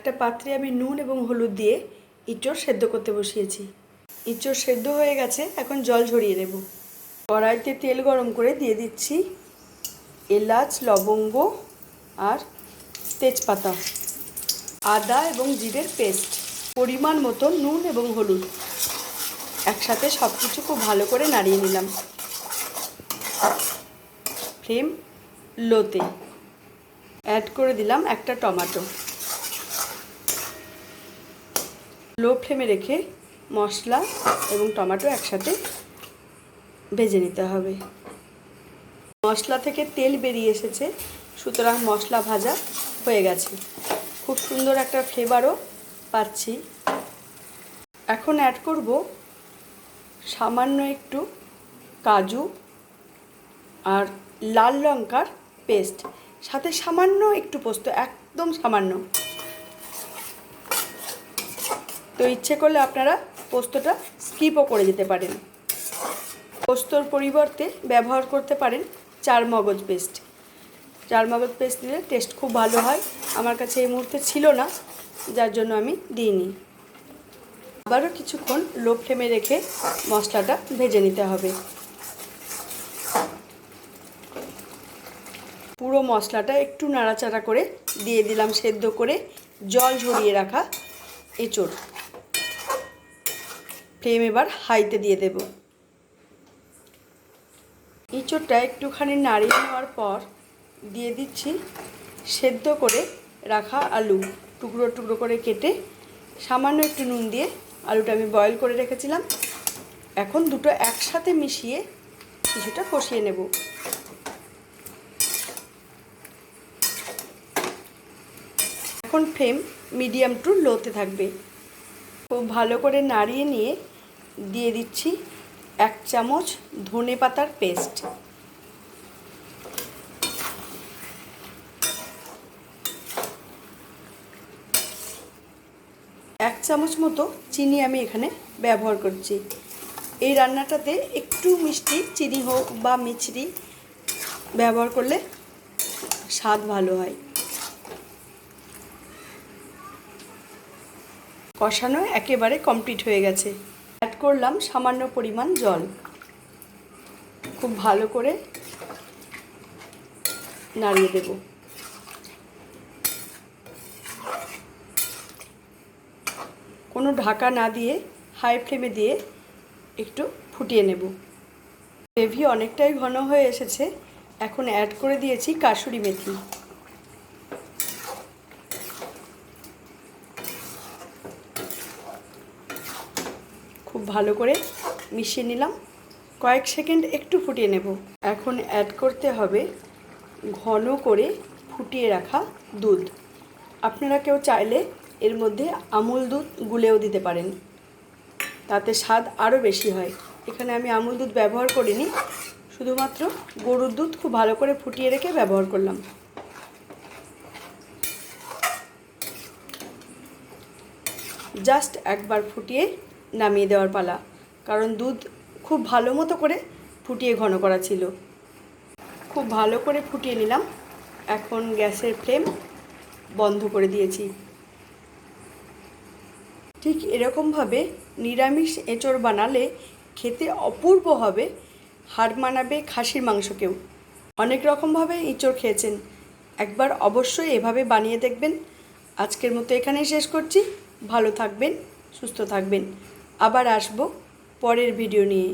একটা পাত্রে আমি নুন এবং হলুদ দিয়ে ইঁচড় সেদ্ধ করতে বসিয়েছি। ইঁচড় সেদ্ধ হয়ে গেছে, এখন জল ঝরিয়ে নেব। কড়াইতে তেল গরম করে দিয়ে দিচ্ছি এলাচ, লবঙ্গ আর তেজপাতা, আদা এবং জিরের পেস্ট, পরিমাণ মতো নুন এবং হলুদ। একসাথে সব কিছু খুব ভালো করে নাড়িয়ে নিলাম। ফ্লেম লোতে। অ্যাড করে দিলাম একটা টমেটো। লো ফ্লেমে রেখে মশলা এবং টমেটো একসাথে ভেজে নিতে হবে। মশলা থেকে তেল বেরিয়ে এসেছে, সুতরাং মশলা ভাজা হয়ে গেছে। খুব সুন্দর একটা ফ্লেভারও পাচ্ছি। এখন অ্যাড করব সামান্য একটু কাজু আর লাল লঙ্কার পেস্ট, সাথে সামান্য একটু পোস্ত, একদম সামান্য। তো ইচ্ছে করলে আপনারা পোস্তটা স্কিপও করে যেতে পারেন। পোস্তর পরিবর্তে ব্যবহার করতে পারেন চারমগজ পেস্ট। চারমগজ পেস্ট দিলে টেস্ট খুব ভালো হয়। আমার কাছে এই মুহূর্তে ছিল না, যার জন্য আমি দিইনি। আবারও কিছুক্ষণ লো ফ্লেমে রেখে মশলাটা ভেজে নিতে হবে। পুরো মশলাটা একটু নাড়াচাড়া করে দিয়ে দিলাম সেদ্ধ করে জল ঝরিয়ে রাখা এঁচড়। ফ্লেম এবার হাইতে দিয়ে দেব। এঁচড়টা একটুখানি নাড়িয়ে নেওয়ার পর দিয়ে দিচ্ছি সেদ্ধ করে রাখা আলু, টুকরো টুকরো করে কেটে সামান্য একটু নুন দিয়ে আলুটা আমি বয়েল করে রেখেছিলাম। এখন দুটো একসাথে মিশিয়ে কিছুটা কষিয়ে নেব। এখন ফ্লেম মিডিয়াম টু লোতে থাকবে। খুব ভালো করে নাড়িয়ে নিয়ে দিয়ে দিচ্ছি 1 চামচ ধনেপাতার পেস্ট, 1 চামচ মতো চিনি আমি এখানে ব্যবহার করছি। এই রান্নাটাতে একটু মিষ্টি চিনি হোক বা মিছরি ব্যবহার করলে স্বাদ ভালো হয়। কষানো একেবারে কমপ্লিট হয়ে গেছে। অ্যাড করলাম সামান্য পরিমাণ জল। খুব ভালো করে নাড়িয়ে দেব। কোনো ঢাকা না দিয়ে হাই ফ্লেমে দিয়ে একটু ফুটিয়ে নেব। গ্রেভি অনেকটাই ঘন হয়ে এসেছে। এখন অ্যাড করে দিয়েছি কাসুরি মেথি। খুব ভালো করে মিশিয়ে নিলাম। কয়েক সেকেন্ড একটু ফুটিয়ে নেব। এখন অ্যাড করতে হবে ঘন করে ফুটিয়ে রাখা দুধ। আপনারা কেউ চাইলে এর মধ্যে আমুল দুধ গুলেও দিতে পারেন, তাতে স্বাদ আরও বেশি হয়। এখানে আমি আমুল দুধ ব্যবহার করিনি, শুধুমাত্র গরুর দুধ খুব ভালো করে ফুটিয়ে রেখে ব্যবহার করলাম। জাস্ট একবার ফুটিয়ে নামিয়ে দেওয়ার পালা, কারণ দুধ খুব ভালো মতো করে ফুটিয়ে ঘন করা ছিল। খুব ভালো করে ফুটিয়ে নিলাম। এখন গ্যাসের ফ্লেম বন্ধ করে দিয়েছি। ঠিক এরকমভাবে নিরামিষ এঁচড় বানালে খেতে অপূর্ব হবে, হার মানাবে খাসির মাংসকেও। অনেক রকমভাবে এঁচড় খেয়েছেন, একবার অবশ্যই এভাবে বানিয়ে দেখবেন। আজকের মতো এখানেই শেষ করছি। ভালো থাকবেন, সুস্থ থাকবেন। আবার আসবো পরের ভিডিও নিয়ে।